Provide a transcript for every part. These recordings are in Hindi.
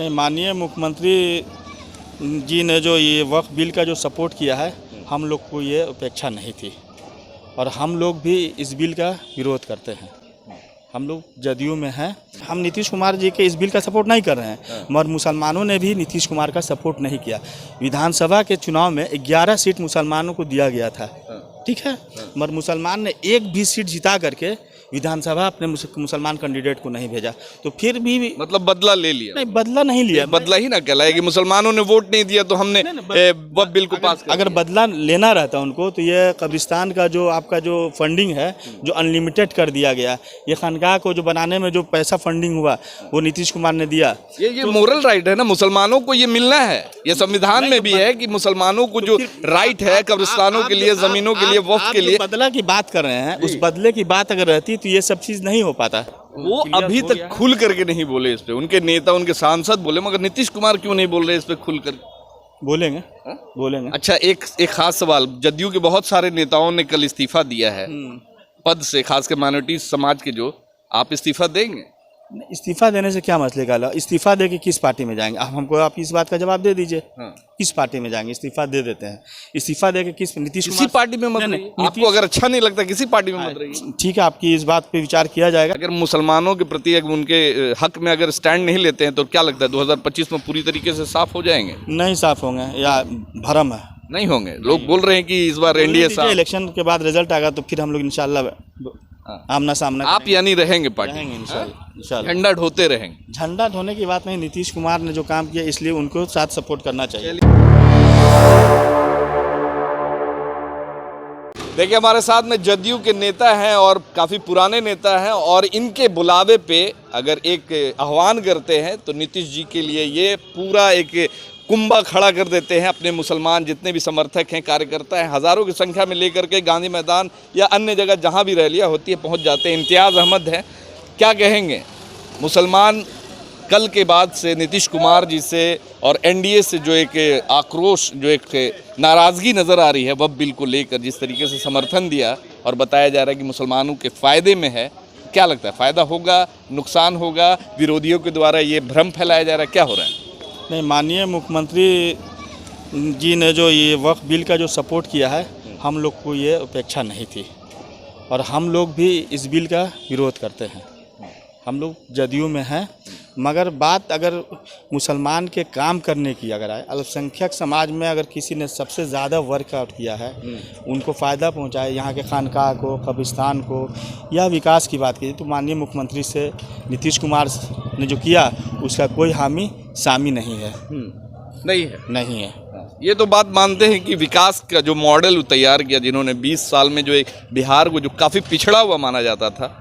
नहीं, माननीय मुख्यमंत्री जी ने जो ये वक्फ बिल का जो सपोर्ट किया है, हम लोग को ये अपेक्षा नहीं थी और हम लोग भी इस बिल का विरोध करते हैं। हम लोग जदयू में हैं। हम नीतीश कुमार जी के इस बिल का सपोर्ट नहीं कर रहे हैं, मगर मुसलमानों ने भी नीतीश कुमार का सपोर्ट नहीं किया। विधानसभा के चुनाव में 11 सीट मुसलमानों को दिया गया था, ठीक है, मगर मुसलमान ने एक भी सीट जिता करके विधानसभा अपने मुसलमान कैंडिडेट को नहीं भेजा। तो फिर भी मतलब बदला ले लिया? नहीं, बदला नहीं लिया। बदला ही ना कहलाए कि मुसलमानों ने वोट नहीं दिया तो हमने वक्फ बिल को पास कर अगर बदला लेना रहता उनको तो ये कब्रिस्तान का जो आपका जो फंडिंग है जो अनलिमिटेड कर दिया गया, ये खानकाह को जो बनाने में जो पैसा फंडिंग हुआ वो नीतीश कुमार ने दिया। ये मोरल राइट है ना, मुसलमानों को ये मिलना है। ये संविधान में भी है कि मुसलमानों को जो राइट है कब्रिस्तानों के लिए, जमीनों के लिए, वक्फ के लिए। बदला की बात कर रहे हैं, उस बदले की बात अगर रहती तो ये सब चीज नहीं हो पाता। वो अभी तक खुल करके नहीं बोले इस पे। उनके नेता, उनके सांसद बोले, मगर नीतीश कुमार क्यों नहीं बोल रहे इस पे खुल कर? बोलेंगे, बोलेंगे। अच्छा, एक खास सवाल, जदयू के बहुत सारे नेताओं ने कल इस्तीफा दिया है पद से, खासकर माइनॉरिटी समाज के। जो आप इस्तीफा देंगे? इस्तीफा देने से क्या मसले का हल? इस्तीफा दे के किस पार्टी में जाएंगे? आप हमको आप इस बात का जवाब दे दीजिए। किस पार्टी में जाएंगे? इस्तीफा दे देते हैं। इस्तीफा दे के किस नीतीश किसी पार्टी में मत रहिए। आपको अगर अच्छा नहीं लगता किसी पार्टी में मत रहिए। ठीक है, आपकी इस बात पे विचार किया जाएगा। अगर मुसलमानों के प्रति उनके हक में अगर स्टैंड नहीं लेते हैं तो क्या लगता है 2025 में पूरी तरीके से साफ हो जाएंगे? नहीं साफ होंगे या भरम है? नहीं होंगे। लोग बोल रहे हैं कि इस बार एनडीए साफ। इलेक्शन के बाद रिजल्ट आएगा तो फिर हम लोग इंशाल्लाह आमना सामना। आप यानी रहेंगे पार्टी? रहेंगे इंशाल्लाह। झंडा ढोते रहेंगे? झंडा ढोने की बात नहीं, नीतीश कुमार ने जो काम किया इसलिए उनको साथ सपोर्ट करना चाहिए। देखिए, हमारे साथ में जदयू के नेता हैं और काफ़ी पुराने नेता हैं, और इनके बुलावे पे अगर एक आह्वान करते हैं तो नीतीश जी के लिए ये पूरा एक कुंभा खड़ा कर देते हैं। अपने मुसलमान जितने भी समर्थक हैं, कार्यकर्ता हैं, हज़ारों की संख्या में लेकर के गांधी मैदान या अन्य जगह जहां भी रैलियां होती है पहुंच जाते हैं। इम्तियाज़ अहमद है, क्या कहेंगे? मुसलमान कल के बाद से नीतीश कुमार जी से और एनडीए से जो एक आक्रोश, जो एक नाराज़गी नज़र आ रही है वक्फ बिल को लेकर, जिस तरीके से समर्थन दिया और बताया जा रहा है कि मुसलमानों के फ़ायदे में है, क्या लगता है फ़ायदा होगा, नुकसान होगा? विरोधियों के द्वारा ये भ्रम फैलाया जा रहा है, क्या हो रहा है? नहीं, माननीय मुख्यमंत्री जी ने जो ये वक्फ बिल का जो सपोर्ट किया है, हम लोग को ये अपेक्षा नहीं थी और हम लोग भी इस बिल का विरोध करते हैं। हम लोग जदयू में हैं, मगर बात अगर मुसलमान के काम करने की अगर आए, अल्पसंख्यक समाज में अगर किसी ने सबसे ज़्यादा वर्कआउट किया है, उनको फ़ायदा पहुंचाए, यहाँ के खानकाह को, कब्रिस्तान को, या विकास की बात की तो माननीय मुख्यमंत्री से नीतीश कुमार ने जो किया उसका कोई हामी सामी नहीं है। नहीं है। ये तो बात मानते हैं कि विकास का जो मॉडल तैयार किया, जिन्होंने 20 साल में जो एक बिहार को जो काफ़ी पिछड़ा हुआ माना जाता था,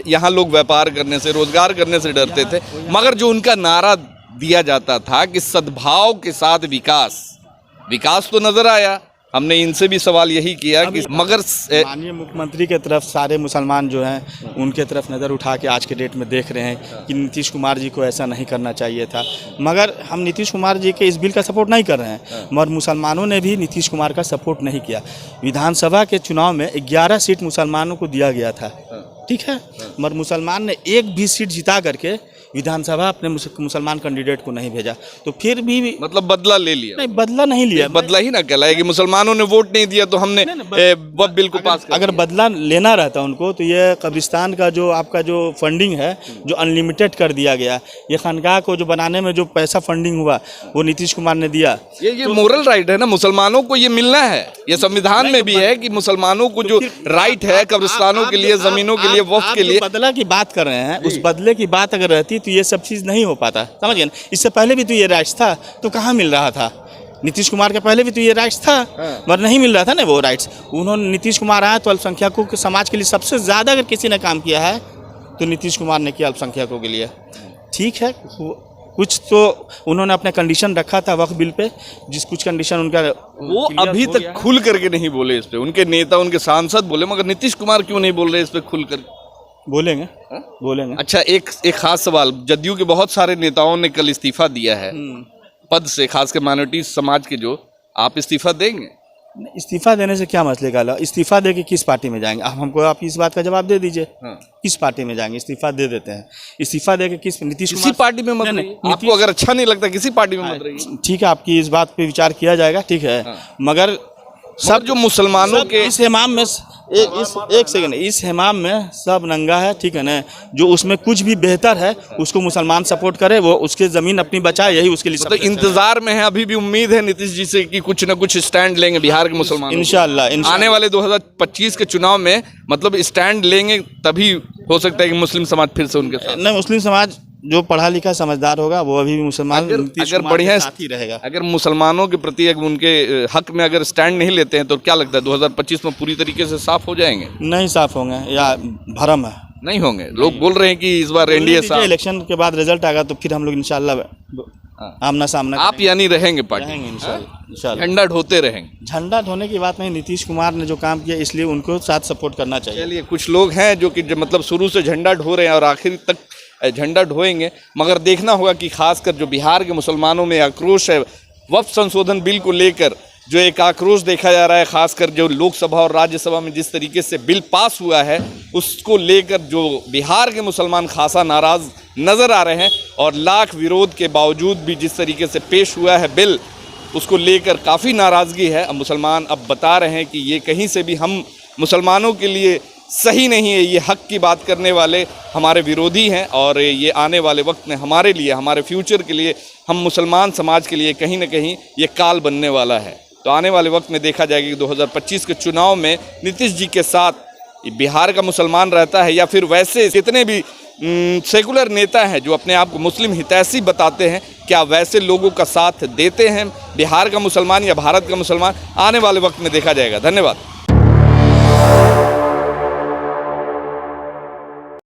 यहाँ लोग व्यापार करने से, रोजगार करने से डरते थे, मगर जो उनका नारा दिया जाता था कि सद्भाव के साथ विकास तो नजर आया। हमने इनसे भी सवाल यही किया कि मगर माननीय मुख्यमंत्री के तरफ सारे मुसलमान जो हैं उनके तरफ नज़र उठा के आज के डेट में देख रहे हैं कि नीतीश कुमार जी को ऐसा नहीं करना चाहिए था। मगर हम नीतीश कुमार जी के इस बिल का सपोर्ट नहीं कर रहे हैं, मगर मुसलमानों ने भी नीतीश कुमार का सपोर्ट नहीं किया। विधानसभा के चुनाव में 11 सीट मुसलमानों को दिया गया था, ठीक है, मगर मुसलमान ने एक भी सीट जिता करके विधानसभा अपने मुसलमान कैंडिडेट को नहीं भेजा। तो फिर भी मतलब बदला ले लिया? नहीं, बदला नहीं लिया। बदला ही ना कहलाए कि मुसलमानों ने वोट नहीं दिया तो हमने वक्फ बिल को पास कर अगर बदला लेना रहता उनको तो ये कब्रिस्तान का जो आपका जो फंडिंग है जो अनलिमिटेड कर दिया गया, ये खानकाह को जो बनाने में जो पैसा फंडिंग हुआ वो नीतीश कुमार ने दिया। ये मोरल राइट है ना, मुसलमानों को ये मिलना है। ये संविधान में भी है कि मुसलमानों को जो राइट है कब्रिस्तानों के लिए, जमीनों के लिए, वक्फ के लिए। बदला की बात कर रहे हैं, उस बदले की बात अगर रहती तो ये सब चीज़ नहीं हो पाता, समझ गए? इससे पहले भी तो ये राइट्स था, तो कहाँ मिल रहा था? नीतीश कुमार के पहले भी तो ये राइट्स था, मगर नहीं मिल रहा था ना वो राइट्स। उन्होंने नीतीश कुमार आया तो अल्पसंख्यकों के समाज के लिए सबसे ज़्यादा अगर किसी ने काम किया है तो नीतीश कुमार ने किया अल्पसंख्यकों के लिए। ठीक है, कुछ तो उन्होंने अपना कंडीशन रखा था वक्फ बिल पे, कुछ कंडीशन उनका वो अभी तक खुल करके नहीं बोले इस पे। उनके नेता, उनके सांसद बोले, मगर नीतीश कुमार क्यों नहीं बोल रहे इस पे खुल कर? बोलेंगे, बोलेंगे। अच्छा, एक खास सवाल, जदयू के बहुत सारे नेताओं ने कल इस्तीफा दिया है पद से, खासकर माइनॉरिटी समाज के। जो आप इस्तीफा देंगे? इस्तीफा देने से क्या मसले का इस्तीफा दे के किस पार्टी में जाएंगे? आप हमको आप इस बात का जवाब दे दीजिए। किस पार्टी में जाएंगे? इस्तीफा दे देते हैं। इस्तीफा दे के किस नीतीश किसी कुमार पार्टी में मत नहीं, रहिए। नहीं, आपको अगर अच्छा नहीं लगता किसी पार्टी में मत रहिए। ठीक है, आपकी इस बात पे विचार किया जाएगा, ठीक है। मगर सब जो मुसलमानों के इस हेमाम में एक सेकंड, इस हेमाम में सब नंगा है, ठीक है ना। जो उसमें कुछ भी बेहतर है उसको मुसलमान सपोर्ट करे, वो उसके जमीन अपनी बचाए, यही उसके लिए तो इंतजार में है। अभी भी उम्मीद है नीतीश जी से कि कुछ न कुछ स्टैंड लेंगे बिहार के मुसलमान। इंशाल्लाह आने वाले 2025 के चुनाव में मतलब स्टैंड लेंगे, तभी हो सकता है कि मुस्लिम समाज फिर से उनके साथ। नहीं, मुस्लिम समाज जो पढ़ा लिखा समझदार होगा वो अभी भी मुसलमान अगर बढ़िया साथ ही रहेगा। अगर मुसलमानों के प्रति अगर उनके हक में अगर स्टैंड नहीं लेते हैं तो क्या लगता है 2025 में पूरी तरीके से साफ हो जाएंगे? नहीं साफ होंगे या भरम है, नहीं होंगे। लोग बोल रहे हैं कि इस बार एनडीए साफ। इलेक्शन के बाद रिजल्ट आएगा तो फिर हम लोग इंशाल्लाह आमना सामना आप यानी रहेंगे पार्टी, रहेंगे इंशाल्लाह। झंडा ढोते रहेंगे। झंडा ढोने की बात नहीं, नीतीश कुमार ने जो काम किया इसलिए उनको साथ सपोर्ट करना चाहिए। चलिए, कुछ लोग हैं जो कि मतलब शुरू से झंडा ढो रहे हैं और आखिर तक झंडा ढोएंगे, मगर देखना होगा कि खासकर जो बिहार के मुसलमानों में आक्रोश है वक्फ संशोधन बिल को लेकर, जो एक आक्रोश देखा जा रहा है, खासकर जो लोकसभा और राज्यसभा में जिस तरीके से बिल पास हुआ है उसको लेकर जो बिहार के मुसलमान खासा नाराज़ नज़र आ रहे हैं। और लाख विरोध के बावजूद भी जिस तरीके से पेश हुआ है बिल, उसको लेकर काफ़ी नाराज़गी है। अब मुसलमान अब बता रहे हैं कि ये कहीं से भी हम मुसलमानों के लिए सही नहीं है, ये हक की बात करने वाले हमारे विरोधी हैं और ये आने वाले वक्त में हमारे लिए, हमारे फ्यूचर के लिए, हम मुसलमान समाज के लिए कहीं ना कहीं ये काल बनने वाला है। तो आने वाले वक्त में देखा जाएगा कि 2025 के चुनाव में नीतीश जी के साथ बिहार का मुसलमान रहता है या फिर वैसे कितने भी सेकुलर नेता हैं जो अपने आप को मुस्लिम हितैषी बताते हैं, क्या वैसे लोगों का साथ देते हैं बिहार का मुसलमान या भारत का मुसलमान? आने वाले वक्त में देखा जाएगा। धन्यवाद।